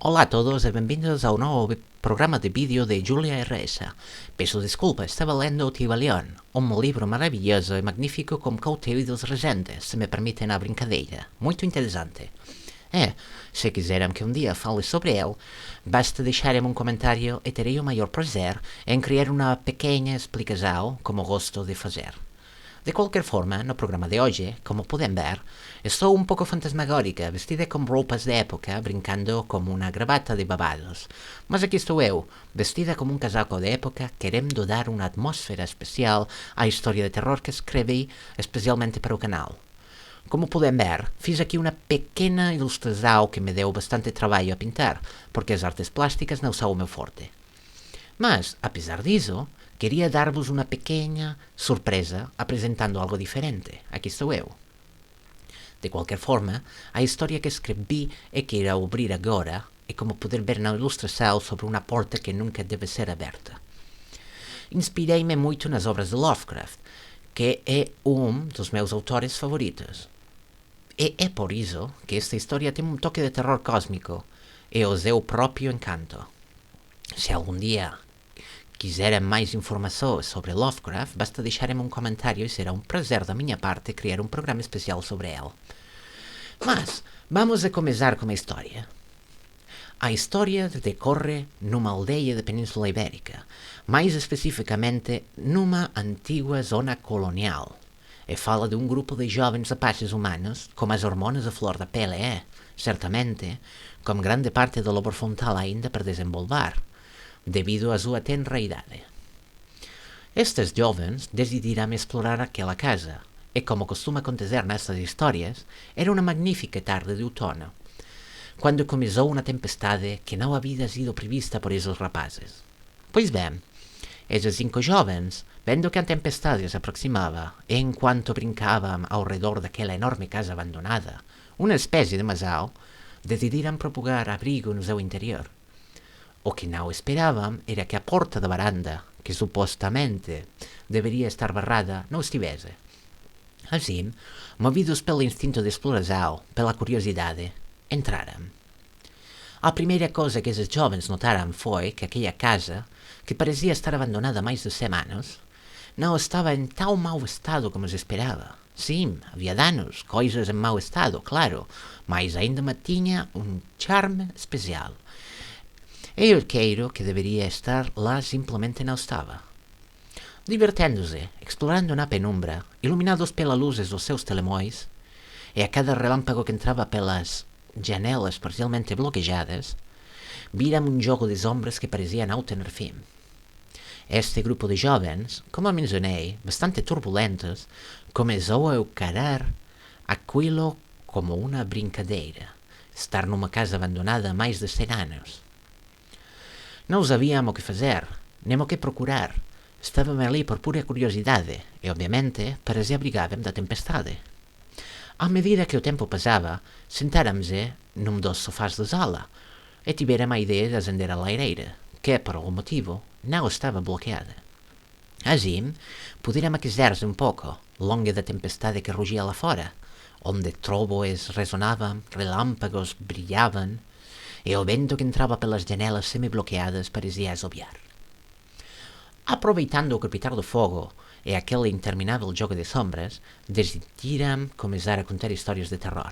Hola a todos y bienvenidos a un nuevo programa de vídeo de Julia RS. Peço desculpa, estaba lendo O Tibalión, livro maravilhoso e magnífico como Cauterio dos Regentes, se me permitem a brincadeira. Muito interessante. Se quiserem que um dia fale sobre ele, basta deixarem um comentário e terei o maior prazer em criar uma pequena explicação, como gosto de fazer. De qualquer forma, no programa de hoje, como podem ver, estou um pouco fantasmagórica, vestida com roupas de época, brincando como uma gravata de babados. Mas aqui estou eu, vestida como um casaco de época, querendo dar uma atmosfera especial à história de terror que escrevi especialmente para o canal. Como podem ver, fiz aqui uma pequena ilustração que me deu bastante trabalho a pintar, porque as artes plásticas não são o meu forte. Mas, apesar disso, queria dar-vos uma pequena surpresa apresentando algo diferente. Aqui estou eu. De qualquer forma, a história que escrevi e que irá abrir agora é, como poder ver na ilustração, sobre uma porta que nunca deve ser aberta. Inspirei-me muito nas obras de Lovecraft, que é um dos meus autores favoritos. E é por isso que esta história tem um toque de terror cósmico e o seu próprio encanto. Se algum dia quiserem mais informações sobre Lovecraft, basta deixarem-me um comentário e será um prazer da minha parte criar um programa especial sobre ele. Mas vamos a começar com a história. A história decorre numa aldeia da Península Ibérica, mais especificamente numa antiga zona colonial, e fala de um grupo de jovens apaches humanos com as hormonas à flor da pele e, certamente, com grande parte do lobo frontal ainda para desenvolver, devido à sua tenra idade. Estes jovens decidiram explorar aquela casa, e como costuma acontecer nestas histórias, era uma magnífica tarde de outono, quando começou uma tempestade que não havia sido prevista por esses rapazes. Pois bem, esses 5 jovens, vendo que a tempestade se aproximava, e enquanto brincavam ao redor daquela enorme casa abandonada, uma espécie de masal, decidiram propagar abrigo no seu interior. O que não esperavam era que a porta da varanda, que supostamente deveria estar barrada, não estivesse. Assim, movidos pelo instinto de exploração, pela curiosidade, entraram. A primeira coisa que esses jovens notaram foi que aquela casa, que parecia estar abandonada há mais de 100 anos, não estava em tão mau estado como se esperava. Sim, havia danos, coisas em mau estado, claro, mas ainda mantinha um charme especial. E o arqueiro que deveria estar lá simplesmente não estava. Divertendo-se, explorando na penumbra, iluminados pelas luzes dos seus telemóveis, e a cada relâmpago que entrava pelas janelas parcialmente bloqueadas, viram um jogo de sombras que parecia não ter fim. Este grupo de jovens, como mencionei, bastante turbulentos, começou a encarar aquilo como uma brincadeira, estar numa casa abandonada há mais de 100 anos. Não sabiam o que fazer, nem o que procurar. Estavam ali por pura curiosidade e, obviamente, para se abrigarem da tempestade. À medida que o tempo passava, sentaram-se num dos sofás da sala e tiveram a ideia de acender a lareira, que, por algum motivo, não estava bloqueada. Assim, puderam aquecer-se um pouco, longe da tempestade que rugia lá fora, onde trovões ressonavam, relâmpagos brilhavam, e o vento que entrava pelas janelas semi-bloqueadas parecia assobiar. Aproveitando o crepitar do fogo e aquele interminável jogo de sombras, decidiram começar a contar histórias de terror.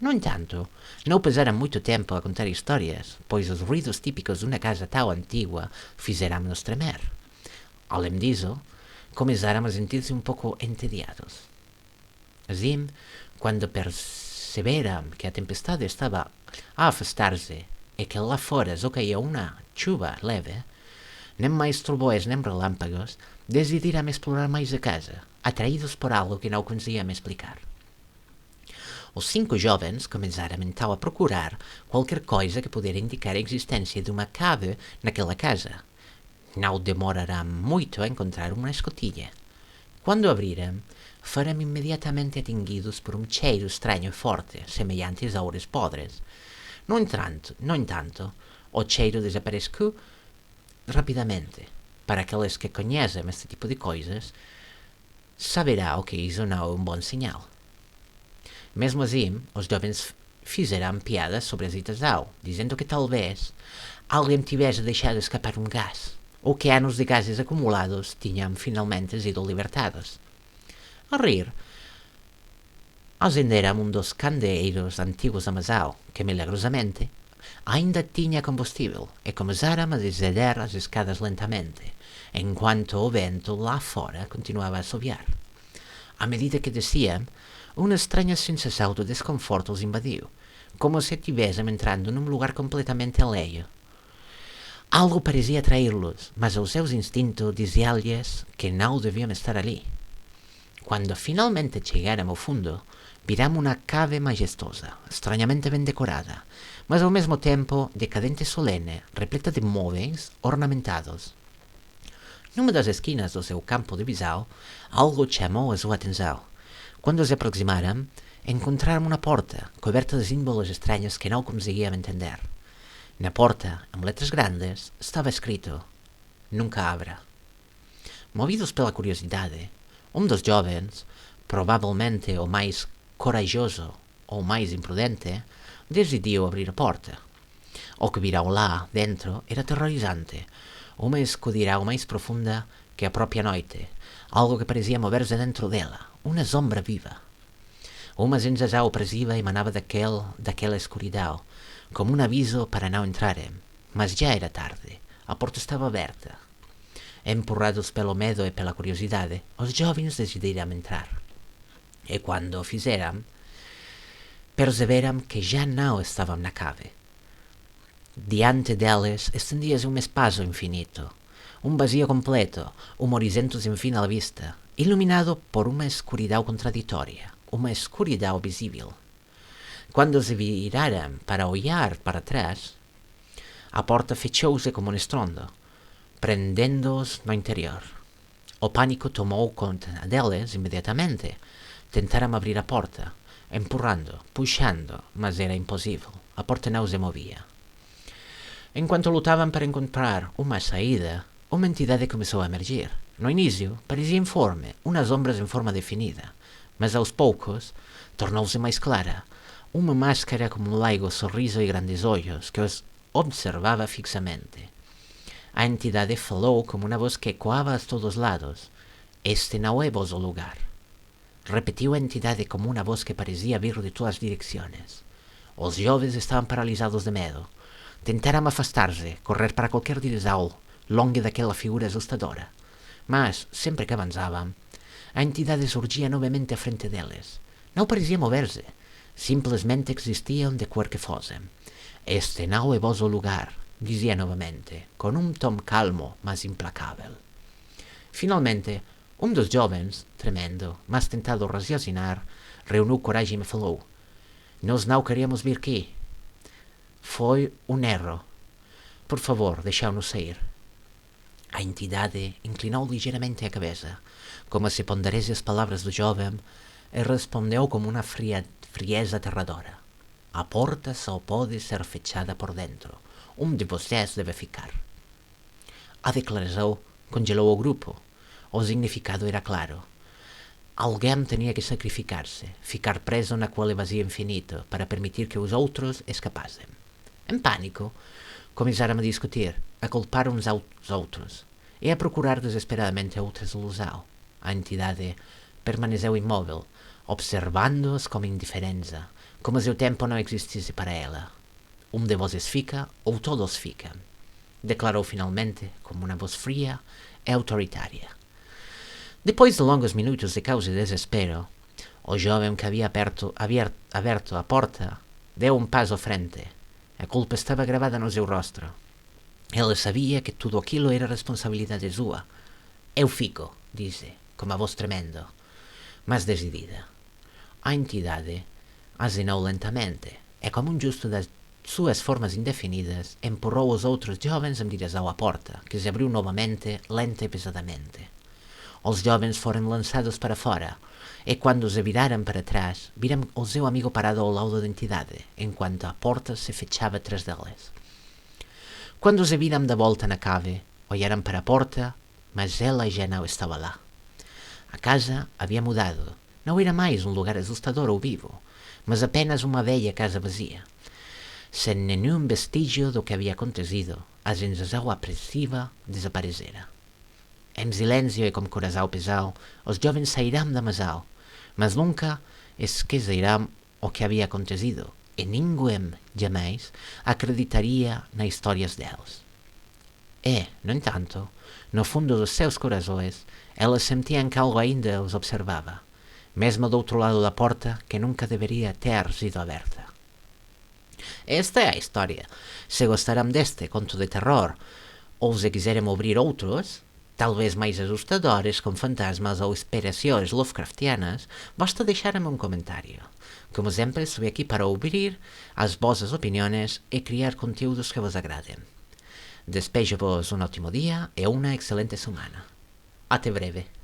No entanto, não passaram muito tempo a contar histórias, pois os ruídos típicos de uma casa tão antiga fizeram-nos tremer. Além disso, começaram a sentir-se um pouco entediados. Assim, quando perceberam que a tempestade estava a afastar-se e que lá fora só caía uma chuva leve, nem mais trovões nem relâmpagos, decidiram explorar mais a casa, atraídos por algo que não conseguiam explicar. Os 5 jovens começaram então a procurar qualquer coisa que pudesse indicar a existência de uma cave naquela casa. Não demoraram muito a encontrar uma escotilha. Quando abriram, foram imediatamente atingidos por um cheiro estranho e forte, semelhante a ouros podres. No entanto, o cheiro desapareceu rapidamente. Para aqueles que conhecem este tipo de coisas, saberão que isso não é um bom sinal. Mesmo assim, os jovens fizeram piadas sobre a situação, dizendo que talvez alguém tivesse deixado escapar um gás, ou que anos de gases acumulados tinham finalmente sido libertados. A rir, acenderam um dos candeeiros antigos da Masao, que milagrosamente ainda tinha combustível, e começaram a descer as escadas lentamente, enquanto o vento lá fora continuava a assobiar. À medida que desciam, uma estranha sensação de desconforto os invadiu, como se estivessem entrando num lugar completamente alheio. Algo parecia atraí-los, mas os seus instintos diziam-lhes que não deviam estar ali. Quando finalmente chegaram ao fundo, viram uma cave majestosa, estranhamente bem decorada, mas ao mesmo tempo decadente e solene, repleta de móveis ornamentados. Numa das esquinas do seu campo de visão, algo chamou a sua atenção. Quando se aproximaram, encontraram uma porta coberta de símbolos estranhos que não conseguiam entender. Na porta, em letras grandes, estava escrito: "Nunca abra". Movidos pela curiosidade, um dos jovens, provavelmente o mais corajoso ou mais imprudente, decidiu abrir a porta. O que virou lá dentro era aterrorizante, uma escuridão mais profunda que a própria noite, algo que parecia mover-se dentro dela, uma sombra viva. Uma sensação opressiva emanava daquela escuridão, como um aviso para não entrarem, mas já era tarde, a porta estava aberta. Empurrados pelo medo e pela curiosidade, os jovens decidiram entrar. E quando o fizeram, perceberam que já não estavam na cave. Diante deles estendia-se um espaço infinito, um vazio completo, um horizonte sem fim à vista, iluminado por uma escuridão contraditória, uma escuridão visível. Quando se viraram para olhar para trás, a porta fechou-se como um estrondo, prendendo-os no interior. O pânico tomou conta deles imediatamente. Tentaram abrir a porta, empurrando, puxando, mas era impossível. A porta não se movia. Enquanto lutavam para encontrar uma saída, uma entidade começou a emergir. No início, parecia informe, umas sombras em forma definida, mas aos poucos tornou-se mais clara. Uma máscara com um largo sorriso e grandes olhos que os observava fixamente. A entidade falou como uma voz que ecoava a todos lados. "Este não é vosso lugar", repetiu a entidade como uma voz que parecia vir de todas as direções. Os jovens estavam paralisados de medo. Tentaram afastar-se, correr para qualquer direção, longe daquela figura assustadora. Mas, sempre que avançavam, a entidade surgia novamente à frente deles. Não parecia mover-se. Simplesmente existiam de quer que fossem. "Este não é vosso lugar", dizia novamente, com um tom calmo, mas implacável. Finalmente, um dos jovens, tremendo, mas tentado raciocinar, reuniu coragem e me falou: "Nós não queríamos vir aqui. Foi um erro. Por favor, deixai-nos sair." A entidade inclinou ligeiramente a cabeça, como se ponderasse as palavras do jovem, e respondeu com uma frieza aterradora: "A porta só pode ser fechada por dentro. Um de vocês deve ficar." A declaração congelou o grupo. O significado era claro. Alguém tinha que sacrificar-se, ficar preso naquele vazio infinito para permitir que os outros escapassem. Em pânico, começaram a discutir, a culpar uns aos outros e a procurar desesperadamente outra solução. A entidade permaneceu imóvel, observando-os com indiferença, como se o tempo não existisse para ela. "Um de vocês fica ou todos ficam", declarou finalmente, com uma voz fria e autoritária. Depois de longos minutos de caos e desespero, o jovem que havia aberto a porta deu um passo à frente. A culpa estava gravada no seu rosto. Ele sabia que tudo aquilo era responsabilidade sua. "Eu fico", disse, com a voz tremendo, mas decidida. A entidade acenou lentamente e, como um gesto das suas formas indefinidas, empurrou os outros jovens em direção à porta, que se abriu novamente, lenta e pesadamente. Os jovens foram lançados para fora, e quando se viraram para trás, viram o seu amigo parado ao lado da entidade, enquanto a porta se fechava atrás deles. Quando se viram de volta na cave, olharam para a porta, mas ela já não estava lá. A casa havia mudado. Não era mais um lugar assustador ou vivo, mas apenas uma velha casa vazia, sem nenhum vestígio do que havia acontecido. A sensação apreensiva desaparecera. Em silêncio e com coração pesado, os jovens sairão da masal, mas nunca esquecerão o que havia acontecido, e ninguém jamais acreditaria nas histórias deles. E, no entanto, no fundo dos seus corações, elas sentiam que algo ainda os observava, mesmo do outro lado da porta que nunca deveria ter sido aberta. Esta é a história. Se gostaram deste conto de terror, ou se quiserem ouvir outros, talvez mais assustadores, com fantasmas ou inspirações Lovecraftianas, basta deixar-me um comentário. Como sempre, estou aqui para ouvir as vossas opiniões e criar conteúdos que vos agradem. Despejo-vos um ótimo dia e uma excelente semana. Até breve.